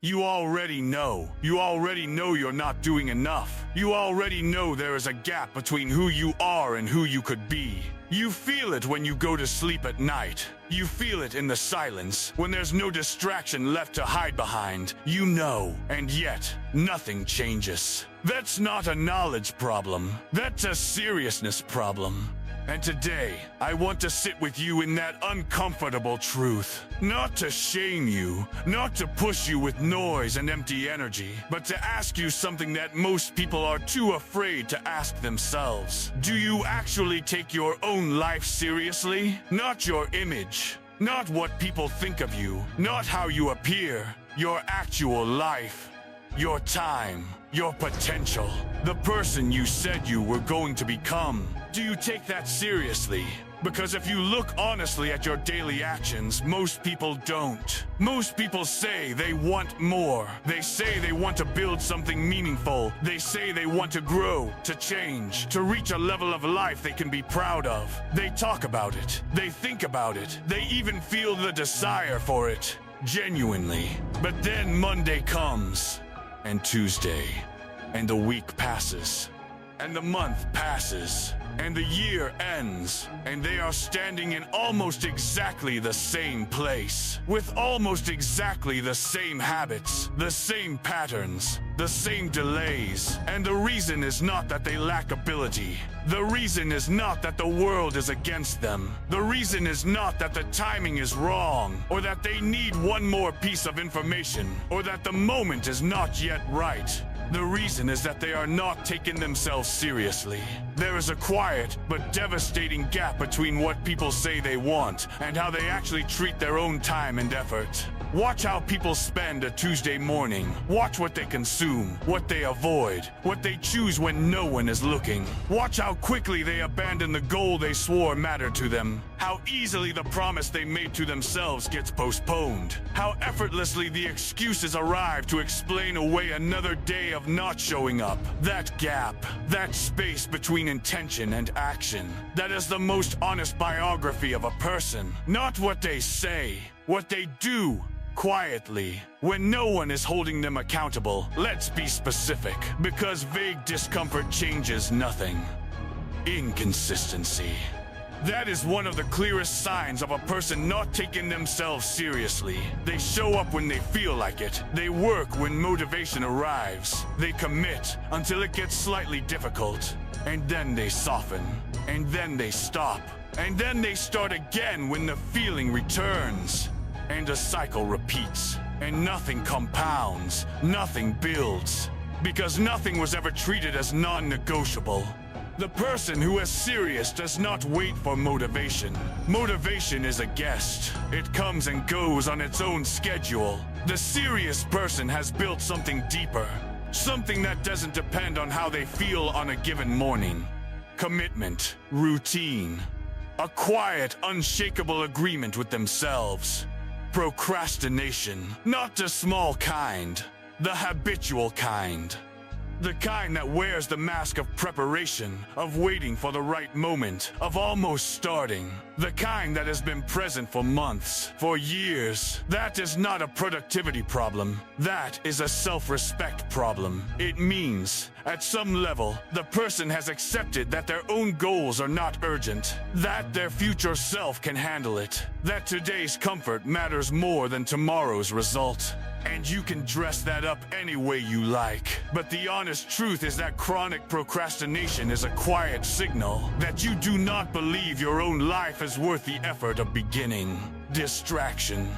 You already know. You already know you're not doing enough. You already know there is a gap between who you are and who you could be. You feel it when you go to sleep at night. You feel it in the silence, when there's no distraction left to hide behind. You know, and yet, nothing changes. That's not a knowledge problem. That's a seriousness problem. And today, I want to sit with you in that uncomfortable truth. Not to shame you, not to push you with noise and empty energy, but to ask you something that most people are too afraid to ask themselves. Do you actually take your own life seriously? Not your image, not what people think of you, not how you appear, your actual life. Your time, your potential, the person you said you were going to become. Do you take that seriously? Because if you look honestly at your daily actions, most people don't. Most people say they want more. They say they want to build something meaningful. They say they want to grow, to change, to reach a level of life they can be proud of. They talk about it. They think about it. They even feel the desire for it. Genuinely. But then Monday comes. And Tuesday, and the week passes, and the month passes, and the year ends, and they are standing in almost exactly the same place, with almost exactly the same habits, the same patterns, the same delays. And the reason is not that they lack ability. The reason is not that the world is against them. The reason is not that the timing is wrong, or that they need one more piece of information, or that the moment is not yet right. The reason is that they are not taking themselves seriously. There is a quiet but devastating gap between what people say they want and how they actually treat their own time and effort. Watch how people spend a Tuesday morning. Watch what they consume, what they avoid, what they choose when no one is looking. Watch how quickly they abandon the goal they swore mattered to them. How easily the promise they made to themselves gets postponed. How effortlessly the excuses arrive to explain away another day of not showing up. That gap, that space between intention and action, that is the most honest biography of a person. Not what they say, what they do. Quietly, when no one is holding them accountable. Let's be specific, because vague discomfort changes nothing. Inconsistency. That is one of the clearest signs of a person not taking themselves seriously. They show up when they feel like it. They work when motivation arrives. They commit until it gets slightly difficult. And then they soften. And then they stop. And then they start again when the feeling returns. And a cycle repeats, and nothing compounds, nothing builds, because nothing was ever treated as non-negotiable. The person who is serious does not wait for motivation. Motivation is a guest. It comes and goes on its own schedule. The serious person has built something deeper, something that doesn't depend on how they feel on a given morning. Commitment, routine, a quiet, unshakable agreement with themselves. Procrastination, not the small kind, the habitual kind. The kind that wears the mask of preparation, of waiting for the right moment, of almost starting. The kind that has been present for months, for years. That is not a productivity problem. That is a self-respect problem. It means, at some level, the person has accepted that their own goals are not urgent, that their future self can handle it, that today's comfort matters more than tomorrow's result. And you can dress that up any way you like. But the honest truth is that chronic procrastination is a quiet signal that you do not believe your own life is worth the effort of beginning. Distraction.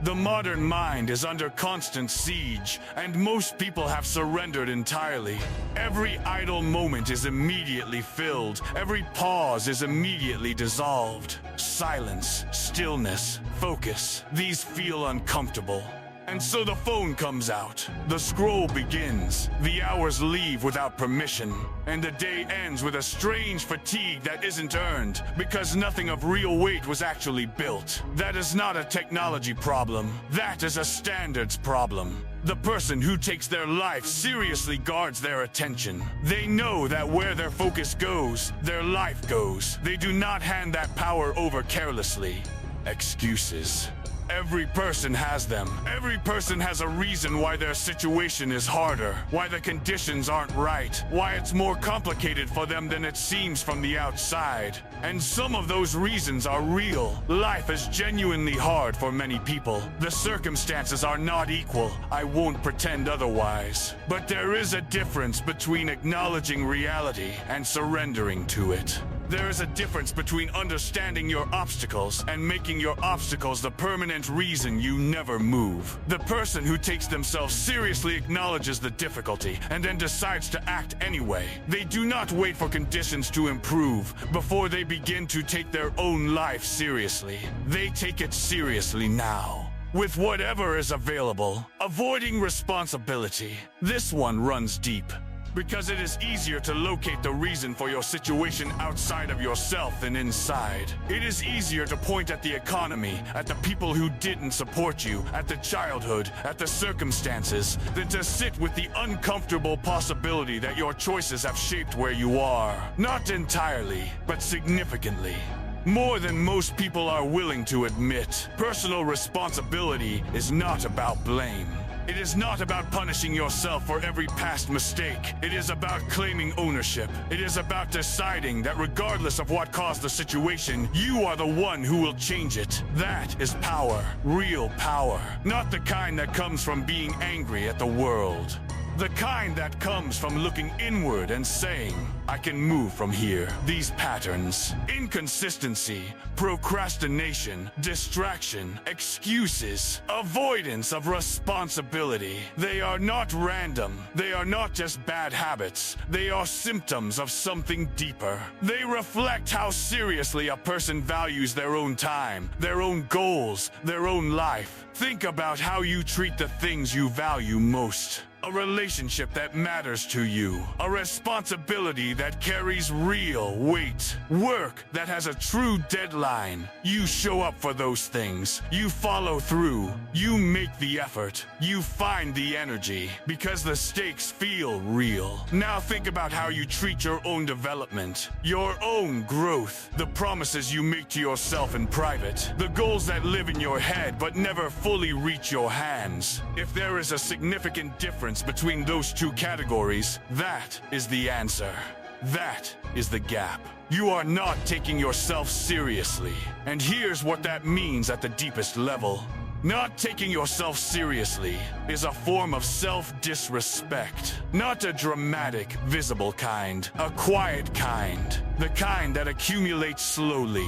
The modern mind is under constant siege, and most people have surrendered entirely. Every idle moment is immediately filled. Every pause is immediately dissolved. Silence, stillness, focus. These feel uncomfortable. And so the phone comes out, the scroll begins, the hours leave without permission, and the day ends with a strange fatigue that isn't earned, because nothing of real weight was actually built. That is not a technology problem, that is a standards problem. The person who takes their life seriously guards their attention. They know that where their focus goes, their life goes. They do not hand that power over carelessly. Excuses. Every person has them. Every person has a reason why their situation is harder, why the conditions aren't right, why it's more complicated for them than it seems from the outside. And some of those reasons are real. Life is genuinely hard for many people. The circumstances are not equal. I won't pretend otherwise. But there is a difference between acknowledging reality and surrendering to it. There is a difference between understanding your obstacles and making your obstacles the permanent reason you never move. The person who takes themselves seriously acknowledges the difficulty and then decides to act anyway. They do not wait for conditions to improve before they begin to take their own life seriously. They take it seriously now, with whatever is available. Avoiding responsibility. This one runs deep, because it is easier to locate the reason for your situation outside of yourself than inside. It is easier to point at the economy, at the people who didn't support you, at the childhood, at the circumstances, than to sit with the uncomfortable possibility that your choices have shaped where you are. Not entirely, but significantly. More than most people are willing to admit. Personal responsibility is not about blame. It is not about punishing yourself for every past mistake. It is about claiming ownership. It is about deciding that regardless of what caused the situation, you are the one who will change it. That is power. Real power. Not the kind that comes from being angry at the world. The kind that comes from looking inward and saying, I can move from here. These patterns, inconsistency, procrastination, distraction, excuses, avoidance of responsibility. They are not random. They are not just bad habits. They are symptoms of something deeper. They reflect how seriously a person values their own time, their own goals, their own life. Think about how you treat the things you value most. A relationship that matters to you. A responsibility that carries real weight. Work that has a true deadline. You show up for those things. You follow through. You make the effort. You find the energy. Because the stakes feel real. Now think about how you treat your own development. Your own growth. The promises you make to yourself in private. The goals that live in your head but never fully reach your hands. If there is a significant difference between those two categories, that is the answer. That is the gap. You are not taking yourself seriously. And here's what that means at the deepest level. Not taking yourself seriously is a form of self-disrespect. Not a dramatic, visible kind. A quiet kind. The kind that accumulates slowly.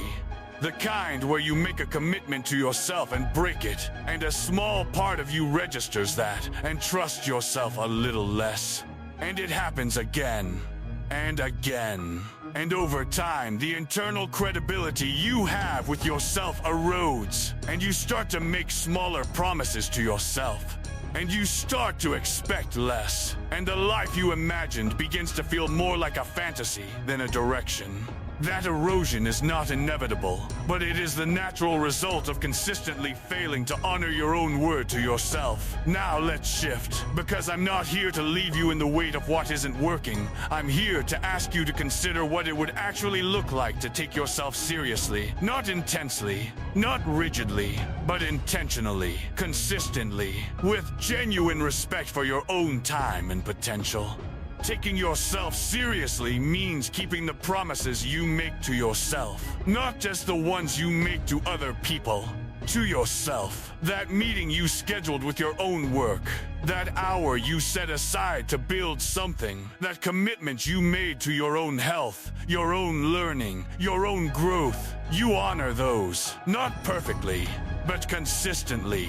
The kind where you make a commitment to yourself and break it, and a small part of you registers that and trusts yourself a little less. And it happens again and again. And over time, the internal credibility you have with yourself erodes, and you start to make smaller promises to yourself. And you start to expect less, and the life you imagined begins to feel more like a fantasy than a direction. That erosion is not inevitable, but it is the natural result of consistently failing to honor your own word to yourself. Now let's shift, because I'm not here to leave you in the weight of what isn't working. I'm here to ask you to consider what it would actually look like to take yourself seriously. Not intensely, not rigidly, but intentionally, consistently, with genuine respect for your own time and potential. Taking yourself seriously means keeping the promises you make to yourself, not just the ones you make to other people. To yourself. That meeting you scheduled with your own work. That hour you set aside to build something. That commitment you made to your own health, your own learning, your own growth. You honor those, not perfectly, but consistently.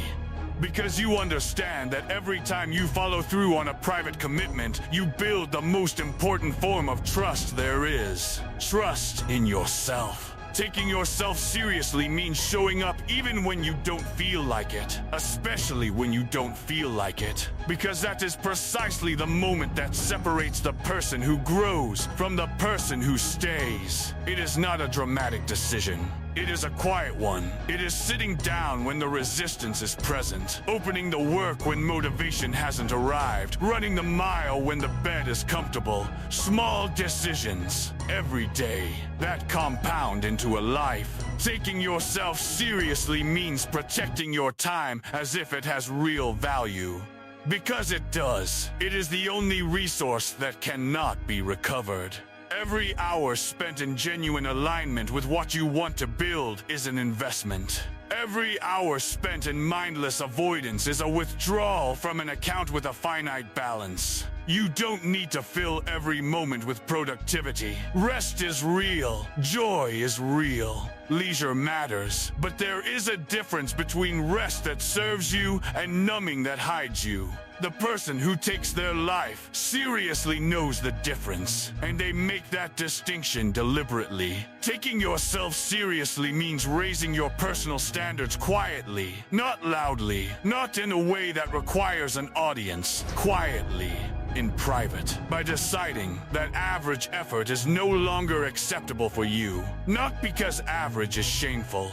Because you understand that every time you follow through on a private commitment, you build the most important form of trust there is. Trust in yourself. Taking yourself seriously means showing up even when you don't feel like it. Especially when you don't feel like it. Because that is precisely the moment that separates the person who grows from the person who stays. It is not a dramatic decision. It is a quiet one. It is sitting down when the resistance is present, opening the work when motivation hasn't arrived, running the mile when the bed is comfortable. Small decisions every day that compound into a life. Taking yourself seriously means protecting your time as if it has real value. Because it does. It is the only resource that cannot be recovered. Every hour spent in genuine alignment with what you want to build is an investment. Every hour spent in mindless avoidance is a withdrawal from an account with a finite balance. You don't need to fill every moment with productivity. Rest is real. Joy is real. Leisure matters. But there is a difference between rest that serves you and numbing that hides you. The person who takes their life seriously knows the difference, and they make that distinction deliberately. Taking yourself seriously means raising your personal standards quietly, not loudly, not in a way that requires an audience, quietly. In private, by deciding that average effort is no longer acceptable for you, not because average is shameful,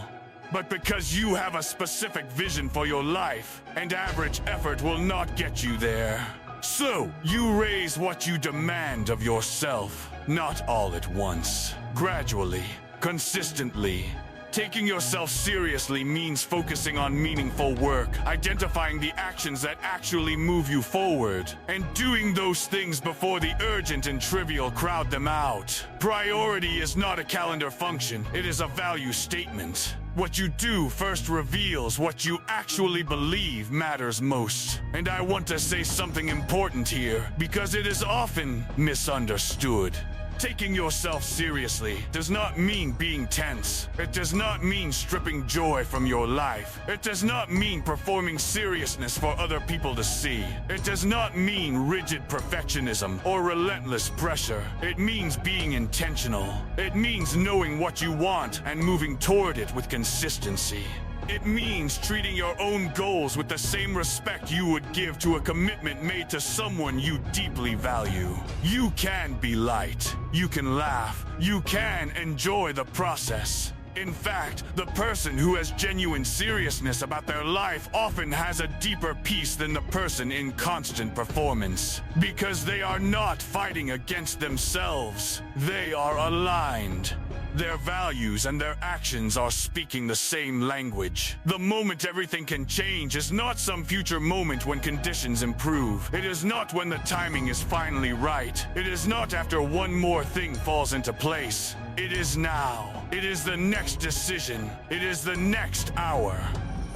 but because you have a specific vision for your life, and average effort will not get you there. So, you raise what you demand of yourself, not all at once, gradually, consistently. Taking yourself seriously means focusing on meaningful work, identifying the actions that actually move you forward, and doing those things before the urgent and trivial crowd them out. Priority is not a calendar function, it is a value statement. What you do first reveals what you actually believe matters most. And I want to say something important here, because it is often misunderstood. Taking yourself seriously does not mean being tense. It does not mean stripping joy from your life. It does not mean performing seriousness for other people to see. It does not mean rigid perfectionism or relentless pressure. It means being intentional. It means knowing what you want and moving toward it with consistency. It means treating your own goals with the same respect you would give to a commitment made to someone you deeply value. You can be light. You can laugh. You can enjoy the process. In fact, the person who has genuine seriousness about their life often has a deeper peace than the person in constant performance. Because they are not fighting against themselves. They are aligned. Their values and their actions are speaking the same language. The moment everything can change is not some future moment when conditions improve. It is not when the timing is finally right. It is not after one more thing falls into place. It is now. It is the next decision. It is the next hour.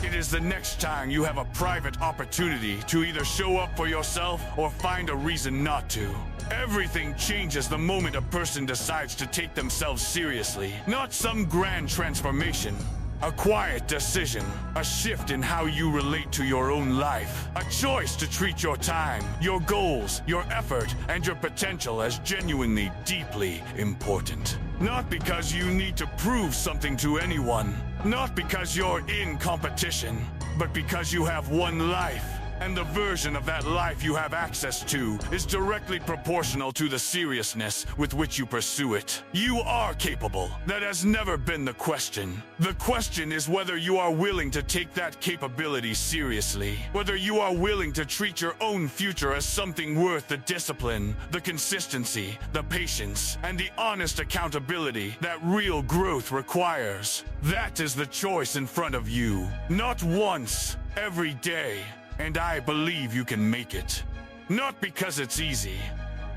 It is the next time you have a private opportunity to either show up for yourself or find a reason not to. Everything changes the moment a person decides to take themselves seriously, not some grand transformation. A quiet decision, a shift in how you relate to your own life, a choice to treat your time, your goals, your effort, and your potential as genuinely, deeply important. Not because you need to prove something to anyone, not because you're in competition, but because you have one life. And the version of that life you have access to is directly proportional to the seriousness with which you pursue it. You are capable. That has never been the question. The question is whether you are willing to take that capability seriously. Whether you are willing to treat your own future as something worth the discipline, the consistency, the patience, and the honest accountability that real growth requires. That is the choice in front of you. Not once, every day. And I believe you can make it. Not because it's easy,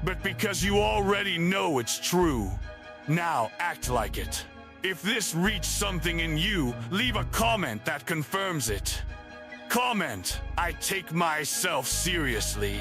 but because you already know it's true. Now act like it. If this reached something in you, leave a comment that confirms it. Comment, I take myself seriously.